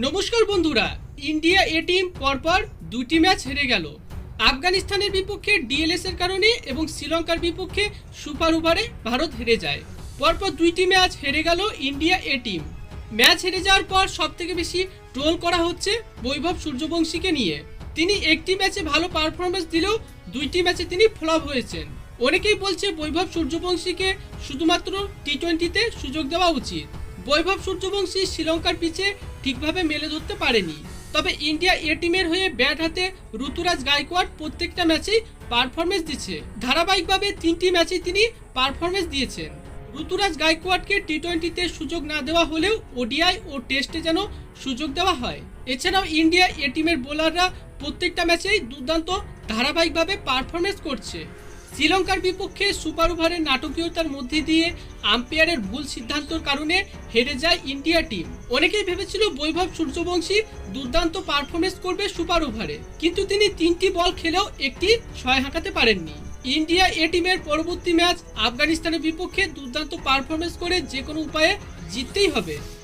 নমস্কার বন্ধুরা, ইন্ডিয়া এ টিম পরপর দুটি ম্যাচ হেরে গেল। আফগানিস্তানের বিপক্ষে ডিএলএস এর কারণে এবং শ্রীলঙ্কার বিপক্ষে সুপার ওভারে ভারত হেরে যায়। পরপর দুইটি ম্যাচ হেরে গেল ইন্ডিয়া এ টিম। ম্যাচ হেরে যাওয়ার পর সবথেকে বেশি ট্রোল করা হচ্ছে বৈভব সূর্যবংশীকে নিয়ে। তিনি একটি ম্যাচে ভালো পারফরমেন্স দিলেও দুইটি ম্যাচে তিনি ফ্লপ হয়েছেন। অনেকেই বলছে বৈভব সূর্যবংশীকে শুধুমাত্র টি-20তে সুযোগ দেওয়া উচিত। বৈভব সূর্যবংশী শ্রীলঙ্কার পিচে ঠিকভাবে মেলে ধরতে পারেনি। তবে ইন্ডিয়া এ টিমের হয়ে ব্যাট হাতে ঋতুরাজ গায়কোয়াড় প্রত্যেকটা ম্যাচেই পারফরমেন্স দিচ্ছে। ধারাবাহিকভাবে 3টি ম্যাচে তিনি পারফরমেন্স দিয়েছেন। ঋতুরাজ গায়কোয়াড়কে টি-20তে সুযোগ না দেওয়া হলেও ওডিআই ও টেস্টে যেন সুযোগ দেওয়া হয়। এছাড়াও ইন্ডিয়া এ টিমের বোলাররা প্রত্যেকটা ম্যাচেই দুর্দান্ত ধারাবাহিকভাবে পারফরমেন্স করছে। শ্রীলঙ্কার বিপক্ষে সুপার ওভারের নাটকীয়তার মধ্যে দিয়ে আম্পায়ারের ভুল সিদ্ধান্তের কারণে হেরে যায় ইন্ডিয়া টিম। অনেকেই ভেবেছিল বৈভব সূর্যবংশী দুর্দান্ত পারফরমেন্স করবে সুপার ওভারে, কিন্তু তিনি 3টি বল খেলেও একটি ছয় হাঁকাতে পারেননি। ইন্ডিয়া এ টিমের পরবর্তী ম্যাচ আফগানিস্তানের বিপক্ষে দুর্দান্ত পারফরমেন্স করে যে কোনো উপায়ে জিততেই হবে।